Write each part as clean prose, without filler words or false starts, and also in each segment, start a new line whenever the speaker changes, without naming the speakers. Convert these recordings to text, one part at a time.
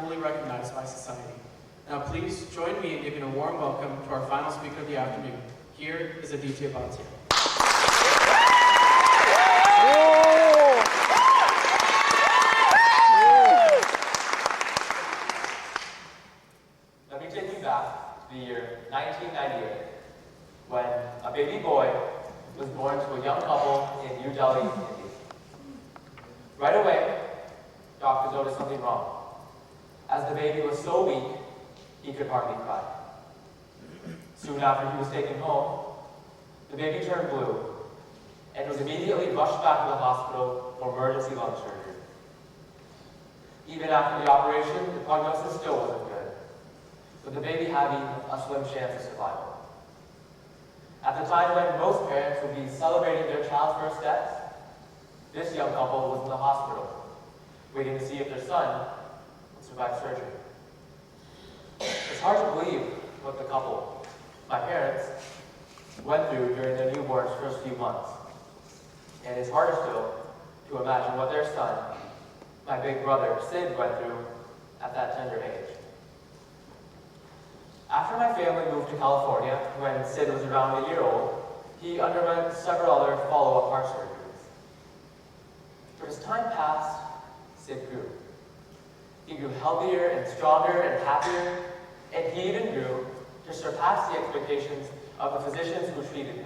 fully recognized by society. Now please join me in giving a warm welcome to our final speaker of the afternoon. Here is Aditya Bhatia.
Let me take you back to the year 1998, when a baby boy was born to a young couple in New Delhi, India. Right away, doctors noticed something wrong, as the baby was so weak, he could hardly cry. Soon after he was taken home, the baby turned blue and was immediately rushed back to the hospital for emergency lung surgery. Even after the operation, the prognosis still wasn't good, with the baby having a slim chance of survival. At the time when most parents would be celebrating their child's first steps, this young couple was in the hospital, waiting to see if their son would survive surgery. It's hard to believe what the couple, my parents, went through during their newborn's first few months. And it's harder still to imagine what their son, my big brother, Sid, went through at that tender age. After my family moved to California, when Sid was around a year old, he underwent several other follow-up heart surgeries. But as time passed, Sid grew. He grew healthier and stronger and happier, and he even grew to surpass the expectations of the physicians who treated him.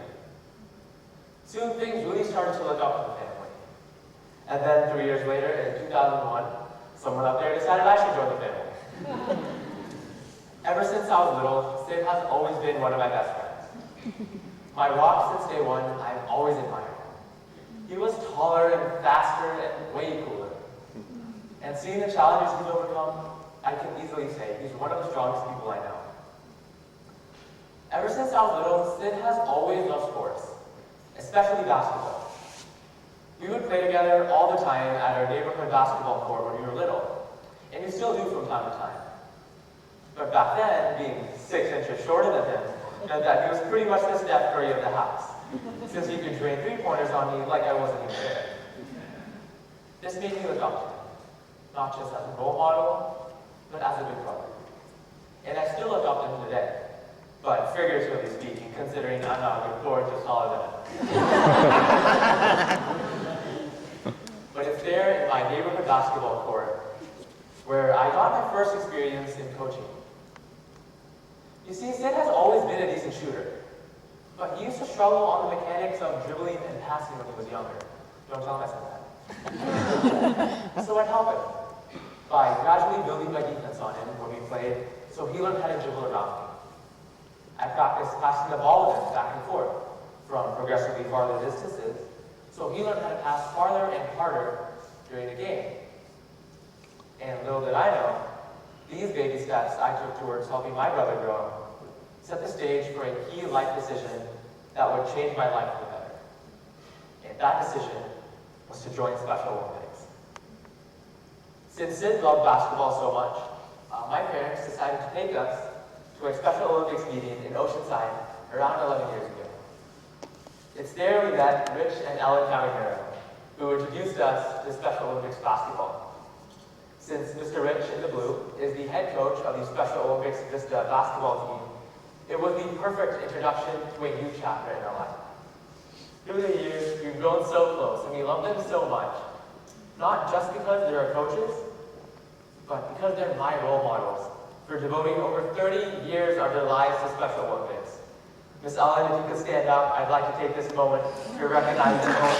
Soon things really started to look up for the family. And then 3 years later, in 2001, someone up there decided I should join the family. Ever since I was little, Sid has always been one of my best friends. My rock since day one, I've always admired him. He was taller and faster and way cooler. And seeing the challenges he's overcome, I can easily say he's one of the strongest people I know. Ever since I was little, Sid has always loved sports, especially basketball. We would play together all the time at our neighborhood basketball court when we were little, and we still do from time to time. But back then, being 6 inches shorter than him, meant that he was pretty much the Steph Curry of the house, since he could drain three-pointers on me like I wasn't even there. This made me look up to him, not just as a role model, but as a big brother. And I still look up to him today, but figuratively speaking, considering I'm not a good board just taller than him. But it's there in my neighborhood basketball court where I got my first experience in coaching. You see, Sid has always been a decent shooter, but he used to struggle on the mechanics of dribbling and passing when he was younger. Don't tell him I said that. So I'd help him by gradually building my defense on him when we played, so he learned how to dribble around me. I practiced passing the ball with him back and forth from progressively farther distances, so he learned how to pass farther and harder during the game. And little did I know, these baby steps I took towards helping my brother grow set the stage for a key life decision that would change my life for the better. And that decision was to join Special Olympics. Since Sid loved basketball so much, my parents decided to take us to a Special Olympics meeting in Oceanside around 11 years ago. It's there we met Rich and Ellen Caminero, who introduced us to Special Olympics basketball. Since Mr. Rich in the blue is the head coach of the Special Olympics Vista basketball team, it was the perfect introduction to a youth chapter in our life. Through the years, we've grown so close and we love them so much, not just because they're our coaches, but because they're my role models for devoting over 30 years of their lives to Special Olympics. Miss Ellen, if you could stand up, I'd like to take this moment to recognize the coach.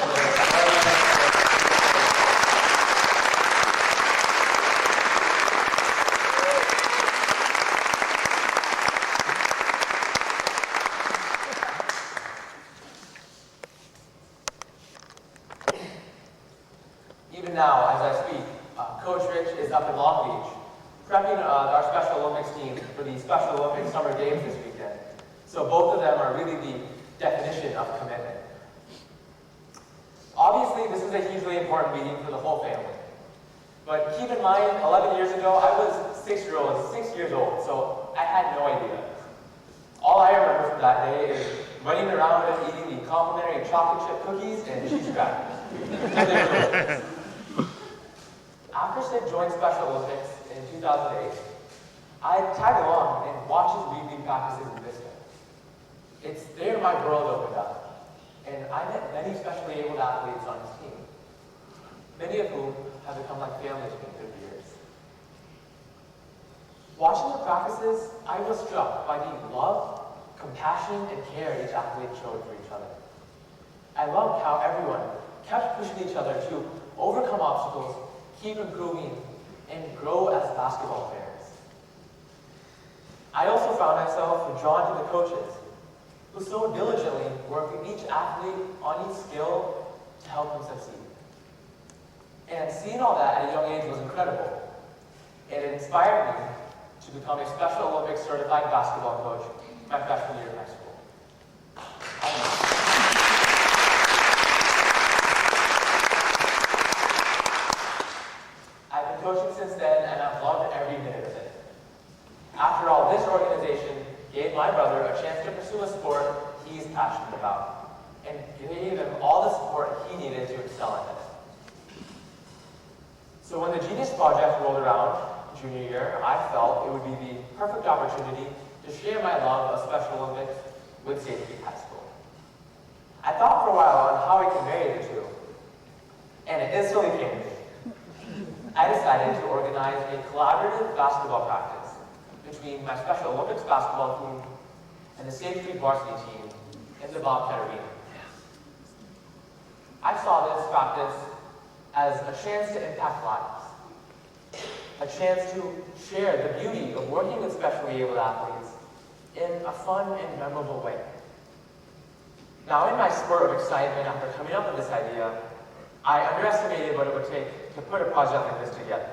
Even now, as I speak, Coach Rich is up in Long Beach, prepping our Special Olympics team for the Special Olympics Summer Games this weekend. So both of them are really the definition of commitment. Obviously, this is a hugely important meeting for the whole family. But keep in mind, 11 years ago, I was 6 years old, so I had no idea. All I remember from that day is running around and eating the complimentary chocolate chip cookies and cheese crackers. After Sid joined Special Olympics in 2008, I tagged along and watched his weekly practices in Vista. It's there my world opened up, and I met many specially abled athletes on his team, many of whom have become like family to me through the years. Watching the practices, I was struck by the love, compassion, and care each athlete showed for each other. I loved how everyone kept pushing each other to overcome obstacles, keep improving, and grow as basketball players. I also found myself drawn to the coaches, who so diligently work with each athlete on each skill to help them succeed. And seeing all that at a young age was incredible. And it inspired me to become a Special Olympics certified basketball coach my freshman year in high school. I've been coaching since then, and I've loved every minute of it. After all, this organization gave my brother a chance to pursue a sport he's passionate about, and gave him all the support he needed to excel in it. So when the Genius Project rolled around junior year, I felt it would be the perfect opportunity to share my love of Special Olympics with Sage Creek High School. I thought for a while on how I could marry the two, and it instantly came to me. I decided to organize a collaborative basketball practice between my Special Olympics basketball team and the Sage Creek varsity team in the Bobcat Arena. I saw this practice as a chance to impact lives, a chance to share the beauty of working with specially able athletes in a fun and memorable way. Now, in my spurt of excitement after coming up with this idea, I underestimated what it would take to put a project like this together.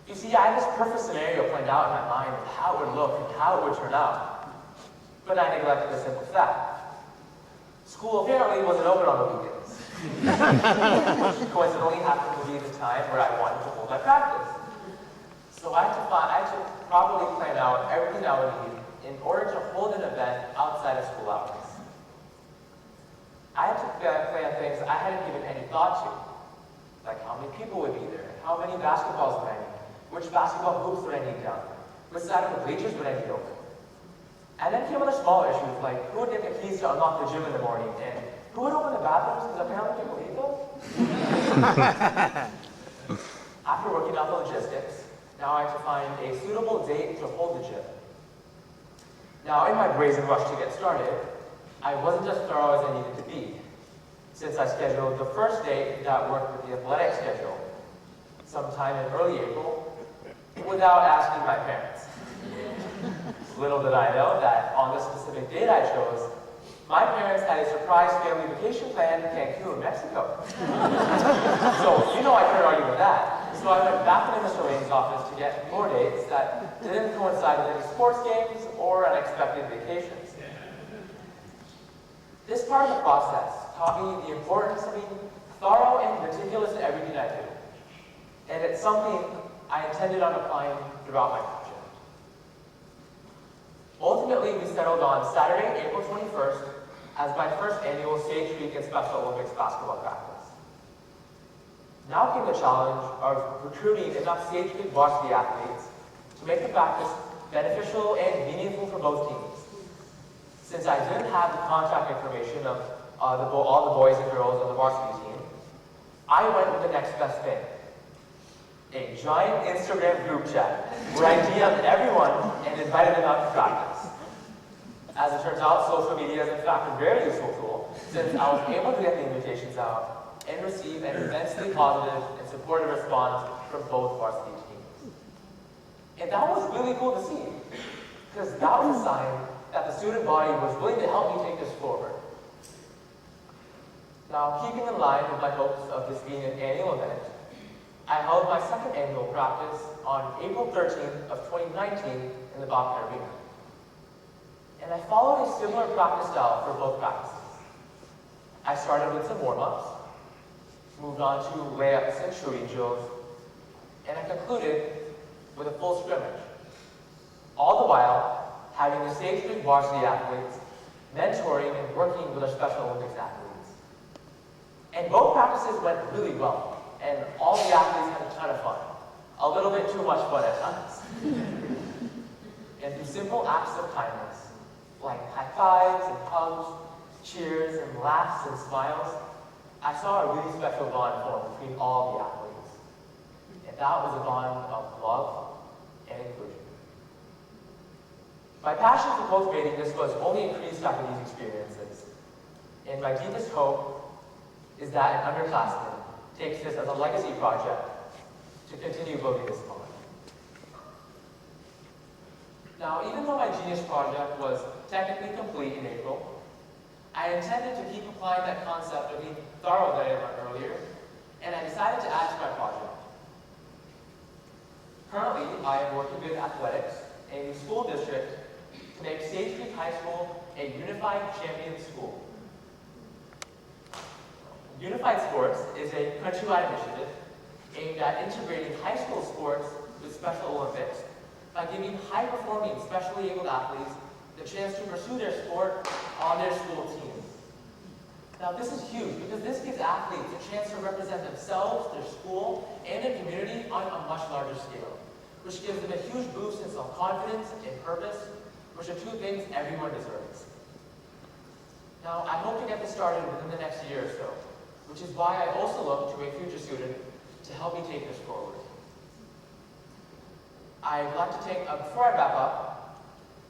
You see, I had this perfect scenario planned out in my mind of how it would look and how it would turn out. But I neglected a simple fact. School apparently wasn't open on the weekends. Which coincidentally happened to be the time where I wanted to hold my practice. So I had to properly plan out everything I would need in order to hold an event outside of school hours. I had to plan things I hadn't given any thought to, like how many people would be there, how many basketballs would I need, which basketball hoops would I need down, which side of the bleachers would I need open. And then came other smaller issues, like who would get the keys to unlock the gym in the morning, and who would open the bathrooms, because apparently people need those. After working out the logistics, now I had to find a suitable date to hold the gym. Now, in my brazen rush to get started, I wasn't as thorough as I needed to be, since I scheduled the first date that worked with the athletic schedule, sometime in early April, without asking my parents. Little did I know that on the specific date I chose, my parents had a surprise family vacation planned in Cancun, Mexico. So, you know I couldn't argue with that. So I went back to Mr. Lane's office to get more dates that didn't coincide with any sports games or unexpected vacations. This part of the process taught me the importance of being thorough and meticulous in everything I do. And it's something I intended on applying throughout my project. Ultimately, we settled on Saturday, April 21st, as my first annual Sage Creek and Special Olympics basketball practice. Now came the challenge of recruiting enough Sage Creek varsity athletes to make the practice beneficial and meaningful for both teams. Since I didn't have the contact information of all the boys and girls on the varsity team, I went with the next best thing. A giant Instagram group chat where I DM'd everyone and invited them out to practice. As it turns out, social media is in fact a very useful tool, since I was able to get the invitations out and receive an immensely positive and supportive response from both varsity teams. And that was really cool to see, because that was a sign that the student body was willing to help me take this forward. Now, keeping in line with my hopes of this being an annual event, I held my second annual practice on April 13th of 2019 in the Bobcat Arena. And I followed a similar practice style for both practices. I started with some warm-ups, moved on to layups and shooting drills, and I concluded with a full scrimmage. All the while, having the Sage Creek varsity athletes mentoring and working with our Special Olympics athletes. And both practices went really well, and all the athletes had a ton of fun. a little bit too much fun at times. And through simple acts of kindness, like high fives and hugs, cheers and laughs and smiles, I saw a really special bond form between all the athletes. And that was a bond of love and inclusion. My passion for cultivating this was only increased after these experiences. And my deepest hope is that an underclassman takes this as a legacy project to continue building this bond. Now, even though my Genius Project was technically complete in April, I intended to keep applying that concept of being thorough that I learned earlier, and I decided to add to my project. Currently, I am working with athletics in the school district to make Sage Creek High School a unified champion school. Unified Sports is a countrywide initiative aimed at integrating high school sports with Special Olympics by giving high-performing, specially abled athletes the chance to pursue their sport on their school team. Now, this is huge because this gives athletes a chance to represent themselves, their school, and their community on a much larger scale, which gives them a huge boost in self-confidence and purpose, which are two things everyone deserves. Now, I hope to get this started within the next year or so, which is why I also look to a future student to help me take this forward. Before I wrap up,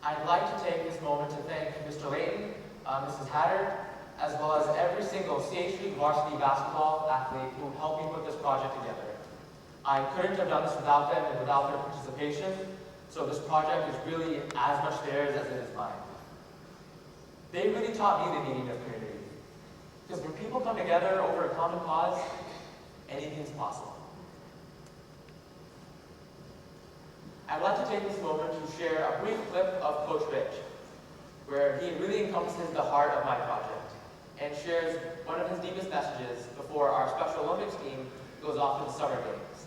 I'd like to take this moment to thank Mr. Layton, Mrs. Hatter, as well as every single Sage Creek varsity basketball athlete who helped me put this project together. I couldn't have done this without them and without their participation, so this project is really as much theirs as it is mine. They really taught me the meaning of community, because when people come together over a common cause, anything's possible. I'd like to take this moment to share a brief clip of Coach Rich, where he really encompasses the heart of my project and shares one of his deepest messages before our Special Olympics team goes off to the Summer Games.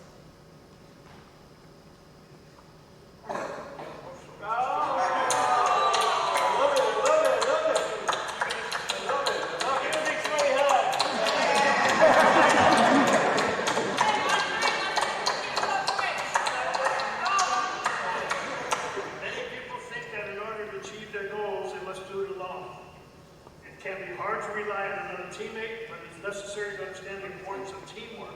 Teammate, but it's necessary to understand the importance of teamwork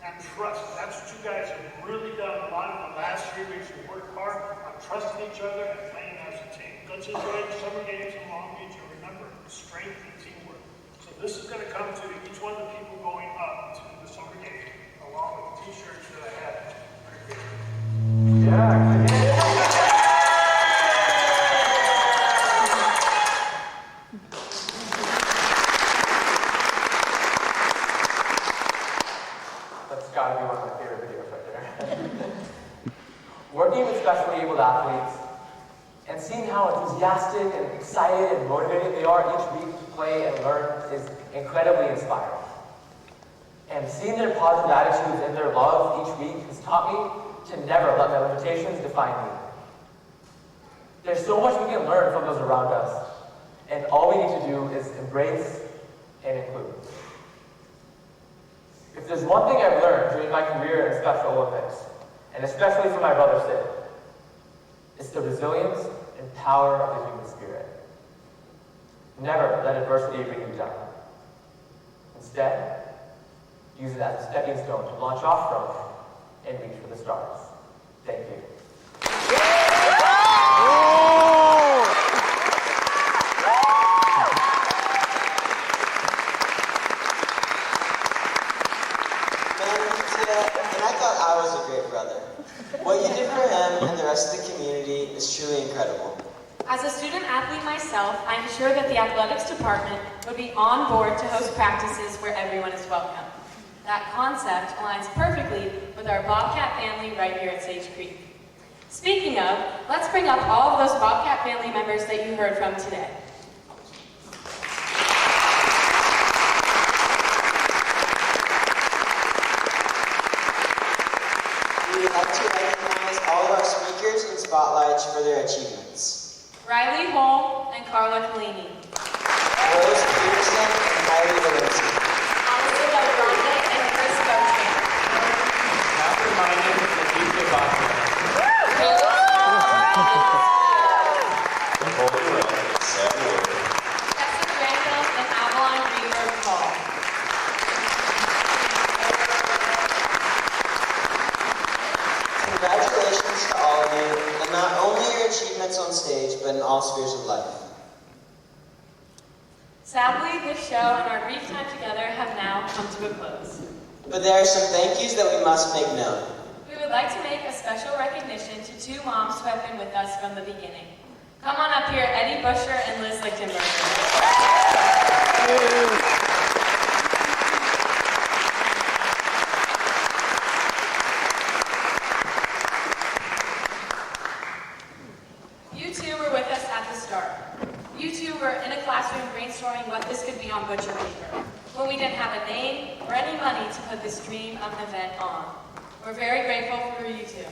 and trust. That's what you guys have really done a lot in the last 3 weeks. You worked hard on trusting each other and playing as a team. Let's enjoy the Summer Games in Long Beach and remember strength and teamwork. So this is going to come to each one of the people going up to the Summer Games, along with the t-shirts that I have.
Gotta be one of my favorite videos right there. Working with specially abled athletes and seeing how enthusiastic and excited and motivated they are each week to play and learn is incredibly inspiring. And seeing their positive attitudes and their love each week has taught me to never let my limitations define me. There's so much we can learn from those around us, and all we need to do is embrace and include. If there's one thing I've learned during my career in Special Olympics, and especially from my brother Sid, it's the resilience and power of the human spirit. Never let adversity bring you down. Instead, use it as a stepping stone to launch off from and reach for the stars. Thank you.
And I thought I was a great brother. What you did for him and the rest of the community is truly incredible.
As a student athlete myself, I am sure that the athletics department would be on board to host practices where everyone is welcome. That concept aligns perfectly with our Bobcat family right here at Sage Creek. Speaking of, let's bring up all of those Bobcat family members that you heard from today.
We would like to recognize all of our speakers and spotlights for their achievements.
Riley Holm and Carla Collini.
Rose Peterson and Kylie Valencia.
Allison Del Grande and Chris Gauthier.
Now reminded
Sadly, this show and our brief time together have now come to a close.
But there are some thank yous that we must make known.
We would like to make a special recognition to two moms who have been with us from the beginning. Come on up here, Eddie Busher and Liz Lichtenberger. You two were with us at the start. You two were in a classroom brainstorming what this could be on butcher paper, when we didn't have a name or any money to put this dream of an event on. We're very grateful for you two.